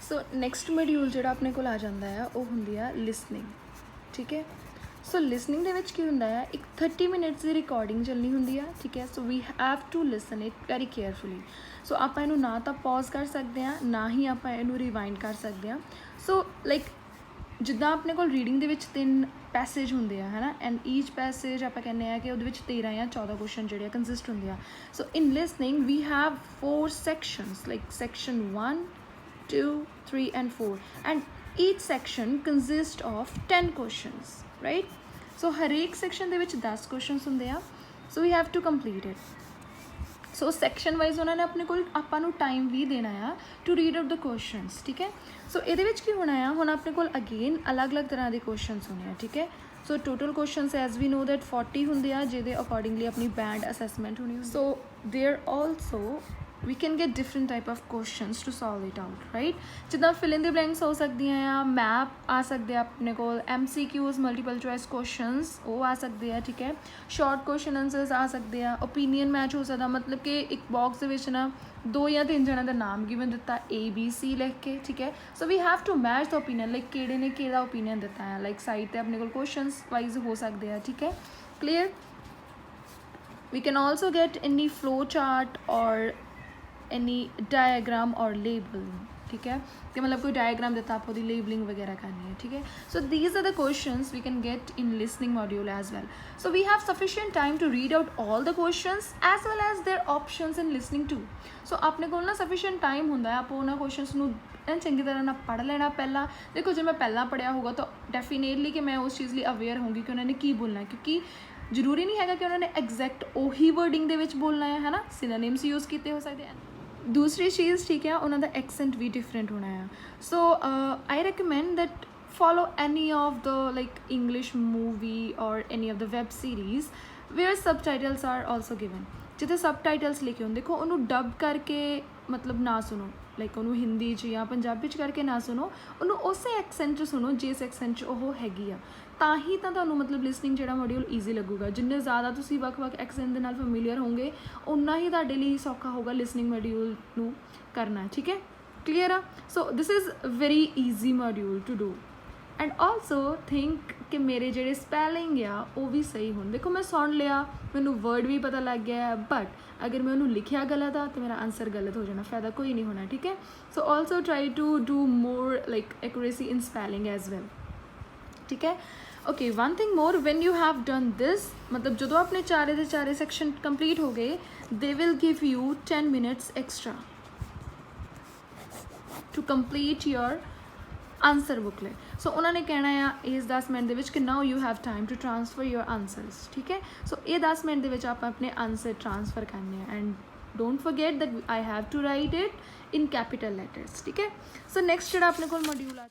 सो next module जो अपने को आ जाता है वो होंगी आ लिसनिंग। ठीक है, सो लिसनिंग के की होंगे है एक 30 मिनट्स की रिकॉर्डिंग चलनी होंगी है। ठीक है, so we have to listen it very carefully. So आप इनू ना तो पॉज कर सकते हैं ना ही आप इनू रिवाइंड कर सकते हैं। सो लाइक जिदा अपने को रीडिंग के 3 पैसेज होंगे है ना, एंड ईच पैसेज आप कहने हैं कि वो 13 या 14 क्वेश्चन जोड़े कंसिस्ट होंगे हैं। So in listening we have 4 sections like section 1, 2, 3 and 4, and each section consists of 10 questions, right? So हर एक section ਦੇ ਵਿੱਚ 10 questions ਹੁੰਦੇ ਆ, so we have to complete it. So section wise उन्होंने अपने को आपां नूं टाइम भी देना आ to read out the questions. ठीक है, सो ये की होना आ हुण अपने को अगेन अलग अलग तरह के क्वेश्चनस होने हैं। ठीक है, so total questions as we know that 40 होंगे आ, जिहदे अकॉर्डिंगली अपनी बैंड असैसमेंट होनी। So there also we can get different type of questions to solve it out, right? जिदा फिल इन द ब्लैंक्स हो सकती हैं, मैप आ सकते अपने को, MCQs मल्टीपल चॉइस क्वेश्चनस वो आ सकते हैं। ठीक है, शॉर्ट क्वेश्चन आंसर्स आ सकते हैं, ओपीनियन मैच हो सकता, मतलब कि एक बॉक्स के ना 2 या 3 जणों का नाम गिवन दिता ABC लिख के। ठीक है, so we have to match the opinion, like किहड़े ने किहड़ा ओपीनियन दिता है, लाइक साइड पर अपने को क्वेश्चनस वाइज हो सकते हैं। ठीक है, clear? We can also get any flow chart और एनी डायग्राम और लेबल। ठीक है, कि मतलब कोई डायग्राम देता आपको लेबलिंग वगैरह करनी है। ठीक है, so these are the questions we can get in listening module as well. So we have sufficient time to read out all the questions as well as their options in listening too. So अपने को ना sufficient time होंगे आप उन्होंने questions नूं चंगी तरह ना पढ़ लेना। पहला देखो जो मैं पहला पढ़िया होगा तो डेफिनेटली कि मैं उस चीज़ लिए अवेयर होंगी कि उन्होंने की बोलना है, क्योंकि जरूरी नहीं है कि उन्होंने एग्जैक्ट उही वर्डिंग दे विच बोलना है ना, सिनोनिम्स यूज़ किए हो सकते हैं। दूसरी चीज़ ठीक है, उन्होंने एक्सेंट भी डिफरेंट होना है। So I recommend that follow any of the like English movie और any of the web series where subtitles are also given. जिथे सबटाइटल्स लिखे हों देखो उन्होंने डब करके मतलब ना सुनो, लाइक उन्होंने हिंदी च या पंजाबी च करके ना सुनो, उन्होंने उस एक्सेंट च सुनो जिस एक्सेंट च वो हैगी आ, ਤਾਂ ਹੀ ਤਾਂ ਤੁਹਾਨੂੰ मतलब लिसनिंग ਜਿਹੜਾ ਮੋਡਿਊਲ ਈਜ਼ੀ ਲੱਗੂਗਾ। ਜਿੰਨੇ ਜ਼ਿਆਦਾ ਤੁਸੀਂ ਵੱਖ-ਵੱਖ ਐਕਸੈਂਟ ਦੇ ਨਾਲ ਫੈਮੀਲੀਅਰ ਹੋਗੇ ਉਨਾ ਹੀ ਤੁਹਾਡੇ ਲਈ ਸੌਖਾ ਹੋਗਾ ਲਿਸਨਿੰਗ ਮੋਡਿਊਲ ਨੂੰ ਕਰਨਾ। ਠੀਕ ਹੈ, ਕਲੀਅਰ ਆ? So this is very easy module to do and also think ਕਿ ਮੇਰੇ ਜਿਹੜੇ ਸਪੈਲਿੰਗ ਆ ਉਹ ਵੀ ਸਹੀ ਹੋਣ। ਦੇਖੋ ਮੈਂ ਸੁਣ ਲਿਆ, ਮੈਨੂੰ ਵਰਡ ਵੀ ਪਤਾ ਲੱਗ ਗਿਆ ਹੈ, ਬਟ ਅਗਰ ਮੈਂ ਉਹਨੂੰ ਲਿਖਿਆ ਗਲਤ ਆ ਤਾਂ ਮੇਰਾ ਆਨਸਰ ਗਲਤ ਹੋ ਜਾਣਾ, ਫਾਇਦਾ ਕੋਈ ਨਹੀਂ ਹੋਣਾ। ਠੀਕ ਹੈ, so also try to do more like accuracy in spelling as well. ठीक है, okay, one thing more, when you have done this, मतलब जो अपने चारे के चारे सैक्शन कंप्लीट हो गए, they will give you 10 minutes extra to complete your answer booklet. सो उन्होंने कहना है इस 10 मिनट के now you have time to transfer your answers. ठीक है, सो ये 10 मिनट आप अपने आंसर ट्रांसफर करने हैं and don't forget that I have to write it in capital letters. ठीक है, सो नैक्सट जो अपने को मॉड्यूल